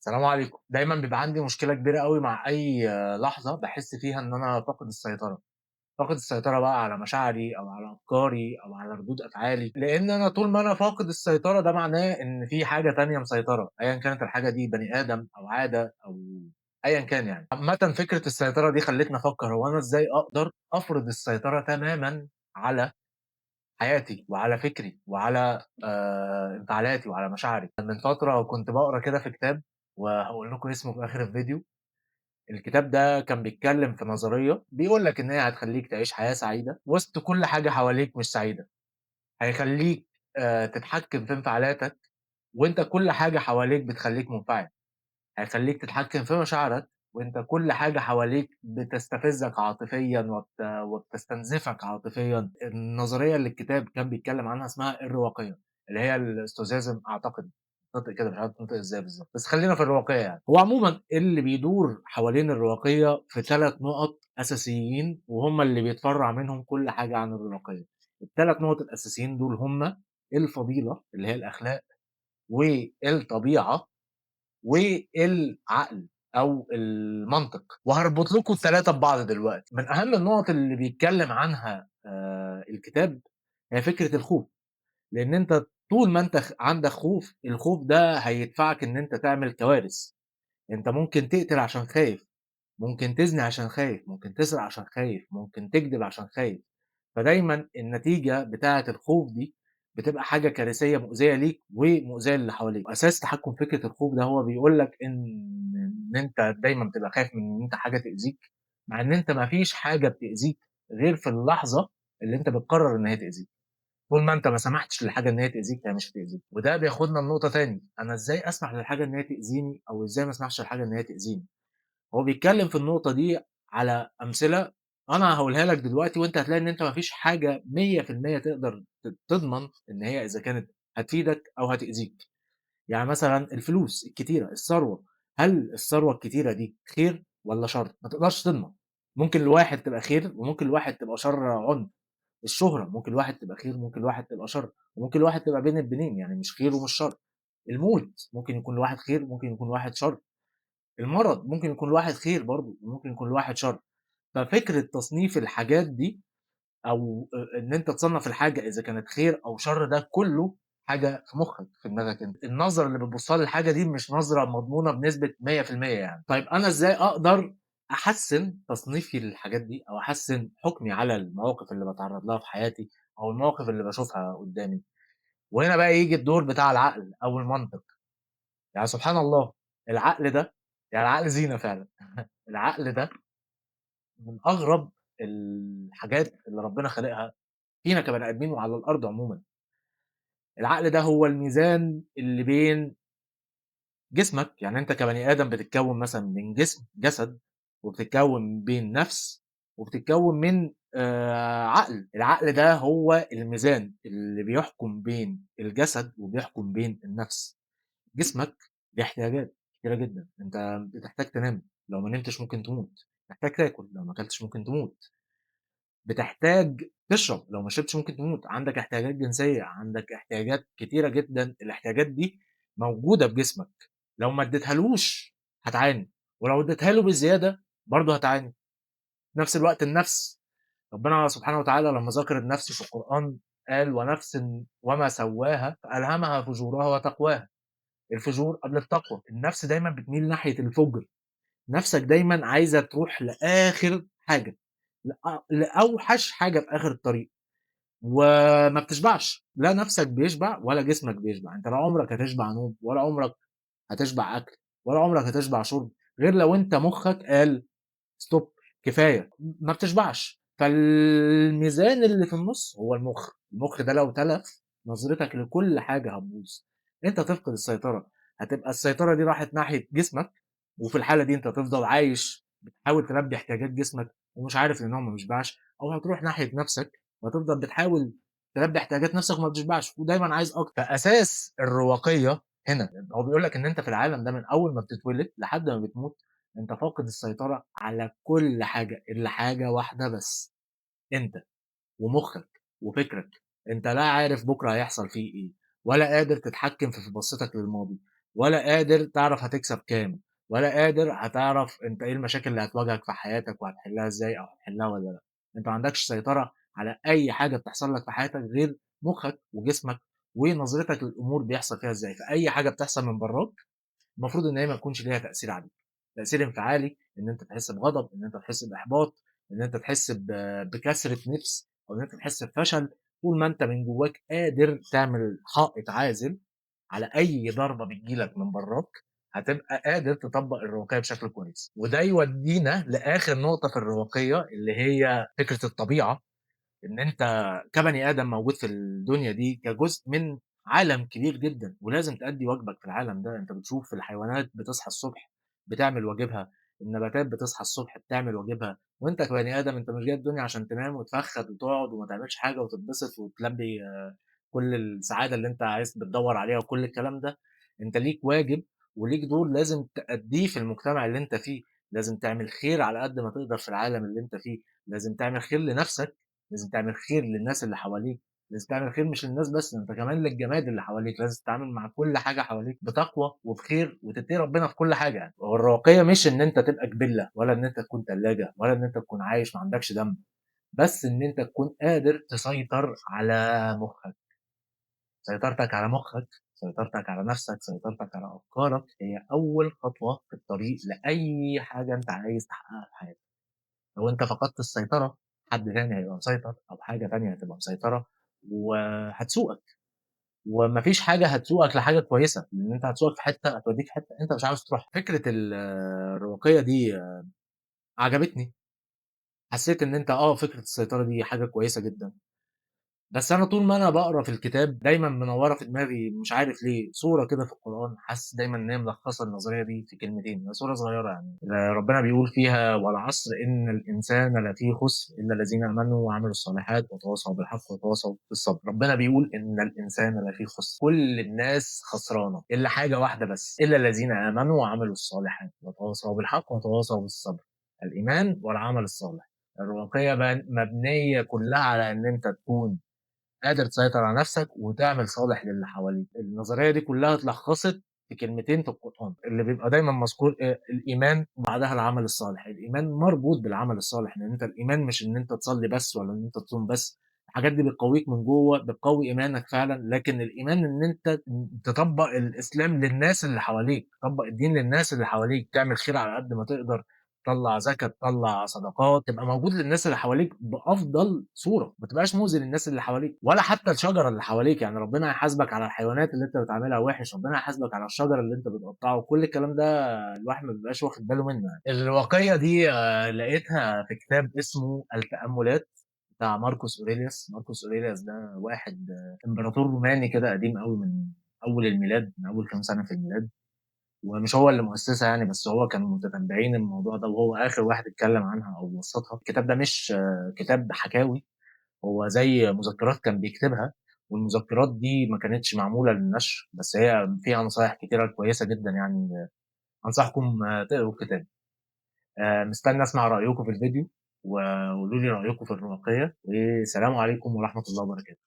السلام عليكم. دايمًا بيبقى عندي مشكلة كبيرة أوي مع أي لحظة باحس فيها إن أنا فاقد السيطرة، فاقد السيطرة بقى على مشاعري أو على أفكاري أو على ردود أفعالي، لإن أنا طول ما أنا فاقد السيطرة ده معناه إن في حاجة تانية مسيطرة، أيًا كانت الحاجة دي بني آدم أو عادة أو أيًا كان يعني. عامةً فكرة السيطرة دي خلّتني أفكّر هو أنا إزاي أقدر أفرض السيطرة تمامًا على حياتي وعلى فكري وعلى انفعالاتي وعلى مشاعري. من فترة كنت باقرا كده في كتاب وهاقول لكم اسمه في آخر الفيديو. الكتاب ده كان بيتكلم في نظرية بيقول لك إن هي هتخلّيك تعيش حياة سعيدة وسط كل حاجة حواليك مش سعيدة، هيخلّيك تتحكم في انفعالاتك وأنت كل حاجة حواليك بتخلّيك منفعل. هيخلّيك تتحكّم في مشاعرك، وأنت كل حاجة حواليك بتستفزّك عاطفيًا وبتستنزفك عاطفيًا. النظرية اللي الكتاب كان بيتكلّم عنها اسمها الرواقية، اللي هي الstoicism أعتقد، بتنطق كده مش عارف بتنطق إزاي بالضبط، بس خلّينا في الرواقية يعني. هو عمومًا اللي بيدور حوالين الرواقية في 3 نُقط أساسيين وهُم اللي بيتفرّع منهم كل حاجة عن الرواقية. ال3 نُقط الأساسيين دول هُم الفضيلة اللي هي الأخلاق، والطبيعة والعقل أو المنطق، وهاربط لكم ال3 ببعض دلوقتي. من أهم النُقط اللي بيتكلّم عنها الكتاب هي فكرة الخوف، لإن أنت طول ما أنت عندك خوف، الخوف ده هيدفعك إن أنت تعمل كوارث. أنت ممكن تقتل عشان خايف، ممكن تزني عشان خايف، ممكن تسرق عشان خايف، ممكن تكدب عشان خايف. فدايمًا النتيجة بتاعة الخوف دي بتبقى حاجة كارثية مؤذية ليك ومؤذية للي حواليك. وأساس تحكُّم فكرة الخوف ده هو بيقول لك إن أنت دايمًا بتبقى خايف من إن أنت حاجة تأذيك، مع إن أنت ما فيش حاجة بتأذيك غير في اللحظة اللي أنت بتقرر إن هي تأذيك. طول ما أنت ما سمحتش للحاجة إن هي تأذيك هي مش هتأذيك. وده بياخدنا لنقطة تاني، أنا إزاي أسمح للحاجة إن هي تأذيني أو إزاي ما أسمحش للحاجة إن هي تأذيني؟ هو بيتكلم في النقطة دي على أمثلة أنا هاقولها لك دلوقتي وأنت هتلاقي إن أنت ما فيش حاجة 100% تقدر تضمن إن هي إذا كانت هتفيدك أو هتأذيك. يعني مثلًا الفلوس الكتيرة، الثروة، هل الثروة الكتيرة دي خير والّا شر؟ ما تقدرش تضمن. ممكن لواحد تبقى خير وممكن لواحد تبقى شر عنف. الشهرة ممكن لواحد تبقى خير وممكن لواحد تبقى شر، وممكن لواحد تبقى بين البينين يعني مش خير ومش شر. الموت ممكن يكون لواحد خير وممكن يكون لواحد شر. المرض ممكن يكون لواحد خير برضه وممكن يكون لواحد شر. ففكرة تصنيف الحاجات دي أو إن أنت تصنّف الحاجة إذا كانت خير أو شر ده كلّه حاجة في مُخّك، في دماغك أنت. النظرة اللي بتبُصّها للحاجة دي مش نظرة مضمونة بنسبة 100% يعني. طيب أنا إزاي أقدر أحسّن تصنيفي للحاجات دي أو أحسّن حُكمي على المواقف اللي باتعرّض لها في حياتي أو المواقف اللي باشوفها قُدّامي؟ وهنا بقى ييجي الدور بتاع العقل أو المنطق. يعني سبحان الله العقل ده يعني العقل زينة فعلًا. العقل ده من أغرب الحاجات اللي ربنا خالقها فينا كبني آدمين وعلى الأرض عمومًا. العقل ده هو الميزان اللي بين جسمك، يعني أنت كبني آدم بتتكوّن مثلًا من جسد، وبتتكوّن بين نَفْس، وبتتكوّن من عقل. العقل ده هو الميزان اللي بيحكم بين الجسد وبيحكم بين النَفْس. جسمك ليه احتياجات كتيرة جدًا، أنت بتحتاج تنام، لو ما نمتش ممكن تموت، محتاج تاكل، لو ما أكلتش ممكن تموت. بتحتاج تشرب، لو ما شربتش ممكن تموت، عندك احتياجات جنسية، عندك احتياجات كتيرة جدًا، الاحتياجات دي موجودة في جسمك، لو ما اديتهالوش هتعاني، ولو اديتها له بزيادة برضه هتعاني. في نفس الوقت النفس، ربنا سبحانه وتعالى لمّا ذكر النفس في القرآن قال: "ونفس وما سواها فألهمها فجورها وتقواها." الفجور قبل التقوى، النفس دايمًا بتميل ناحية الفُجر، نفسك دايمًا عايزة تروح لآخر حاجة، لأوحش حاجة في آخر الطريق. وما بتشبعش، لا نَفْسك بيشبع ولا جسمك بيشبع، أنت لا عمرك هتشبع نوم ولا عمرك هتشبع أكل ولا عمرك هتشبع شُرب، غير لو أنت مُخّك قال stop كفاية، ما بتشبعش. فالميزان اللي في النُص هو المُخ، المُخ ده لو تلف نظرتك لكل حاجة هتبوظ، أنت هتفقد السيطرة، هتبقى السيطرة دي راحت ناحية جسمك، وفي الحالة دي أنت هتفضل عايش بتحاول تلبّي احتياجات جسمك ومش عارف إن هو ما بيشبعش، أو هتروح ناحية نَفْسك وهتفضل بتحاول تلبّي احتياجات نَفْسك وما بتشبعش ودايمًا عايز أكتر. فأساس الرواقية هنا، هو بيقول لك إن أنت في العالم ده من أول ما بتتولد لحد ما بتموت أنت فاقد السيطرة على كل حاجة إلا حاجة واحدة بس، أنت ومُخّك وفكرك. أنت لا عارف بُكرة هيحصل فيه إيه، ولا قادر تتحكم في بصّتك للماضي، ولا قادر تعرف هتكسب كام، ولا قادر هتعرف أنت إيه المشاكل اللي هتواجهك في حياتك وهتحلها إزاي أو هتحلها والّا لأ. أنت ما عندكش سيطرة على أي حاجة بتحصل لك في حياتك غير مخّك وجسمك ونظرتك للأمور بيحصل فيها إزاي، فأي حاجة بتحصل من برّاك المفروض إن هي ما تكونش ليها تأثير عليك، تأثير انفعالي، إن أنت تحس بغضب، إن أنت تحس بإحباط، إن أنت تحس بكسرة نِفس، أو إن أنت تحس بفشل، طول ما أنت من جواك قادر تعمل حائط عازل على أي ضربة بتيجي لك من برّاك، هتبقى قادر تطبّق الرواقية بشكل كويس، وده يودينا لآخر نقطة في الرواقية اللي هي فكرة الطبيعة. إن أنت كبني آدم موجود في الدنيا دي كجزء من عالم كبير جدًا، ولازم تأدّي واجبك في العالم ده. أنت بتشوف الحيوانات بتصحى الصبح بتعمل واجبها، النباتات بتصحى الصبح بتعمل واجبها، وأنت كبني آدم أنت مش جاي الدنيا عشان تنام وتفخّد وتقعد وما تعملش حاجة وتتبسط وتلبّي كل السعادة اللي أنت بتدوّر عليها وكل الكلام ده. أنت ليك واجب وليك دور لازم تأدّيه في المجتمع اللي أنت فيه، لازم تعمل خير على قد ما تقدر في العالم اللي أنت فيه، لازم تعمل خير لنَفْسك، لازم تعمل خير للناس اللي حواليك، لازم تعمل خير مش للناس بس، ده أنت كمان للجماد اللي حواليك، لازم تتعامل مع كل حاجة حواليك بتقوى وبخير وتتقي ربنا في كل حاجة يعني. والرواقية مش إن أنت تبقى جبلة ولا إن أنت تكون تلاجة ولا إن أنت تكون عايش ما عندكش دم، بس إن أنت تكون قادر تسيطر على مُخّك. سيطرتك على مخّك، سيطرتك على نَفْسك، سيطرتك على أفكارك، هي أول خطوة في الطريق لأي حاجة أنت عايز تحققها في حياتك. لو أنت فقدت السيطرة، حد تاني هيبقى مسيطر أو حاجة تانية هتبقى مسيطرة وهتسوقك، وما فيش حاجة هتسوقك لحاجة كويسة، لإن أنت هتسوقك في حتّة هتوديك حتّة أنت مش عاوز تروحها. فكرة الرواقية دي عجبتني، حسّيت إن أنت فكرة السيطرة دي حاجة كويسة جدًا. بس أنا طول ما أنا باقرا في الكتاب دايمًا منوّرة في دماغي مش عارف ليه صورة كده في القرآن، حاسس دايمًا إن هي ملخّصة النظرية دي في كلمتين، هي صورة صغيرة يعني، ربنا بيقول فيها: "والعصر إن الإنسان لفي خسر إلا الذين آمنوا وعملوا الصالحات وتواصوا بالحق وتواصوا بالصبر." ربنا بيقول إن الإنسان لفي خسر، كل الناس خسرانة إلا حاجة واحدة بس، إلا الذين آمنوا وعملوا الصالحات وتواصوا بالحق وتواصوا بالصبر، الإيمان والعمل الصالح. الرقية مبنية كلّها على إن أنت تكون قادر تسيطر على نفسك وتعمل صالح للي حواليك. النظرية دي كلّها اتلخّصت في كلمتين في القرآن، اللي بيبقى دايمًا مذكور الإيمان وبعدها العمل الصالح. الإيمان مربوط بالعمل الصالح، لإن أنت الإيمان مش إن أنت تصلّي بس ولا إن أنت تصوم بس، الحاجات دي بتقويك من جوّه، بتقوي إيمانك فعلًا، لكن الإيمان إن أنت تطبّق الإسلام للناس اللي حواليك، تطبّق الدين للناس اللي حواليك، تعمل خير على قد ما تقدر، تطلّع زكاة، تطلّع صدقات، تبقى موجود للناس اللي حواليك بأفضل صورة، ما تبقاش مؤذي للناس اللي حواليك ولا حتى الشجرة اللي حواليك. يعني ربنا هيحاسبك على الحيوانات اللي أنت بتعاملها وِحِش، ربنا هيحاسبك على الشجر اللي أنت بتقطّعه، كل الكلام ده الواحد ما بيبقاش واخد باله منه يعني. الواقية دي لقيتها في كتاب اسمه التأملات بتاع ماركوس أوريليوس. ماركوس أوريليوس ده واحد إمبراطور روماني كده قديم أوي من أول الميلاد، من أول كام سنة في الميلاد. ومش هو اللي مؤسسها يعني، بس هو كانوا متتبعين الموضوع ده، وهو آخر واحد اتكلم عنها أو وثّقها. الكتاب ده مش كتاب حكاوي، هو زي مذكرات كان بيكتبها، والمذكرات دي ما كانتش معمولة للنشر، بس هي فيها نصايح كتيرة كويسة جدًا يعني. أنصحكم تقروا الكتاب. مستني أسمع رأيكم في الفيديو، وقولوا لي رأيكم في الرقية، وسلام عليكم ورحمة الله وبركاته.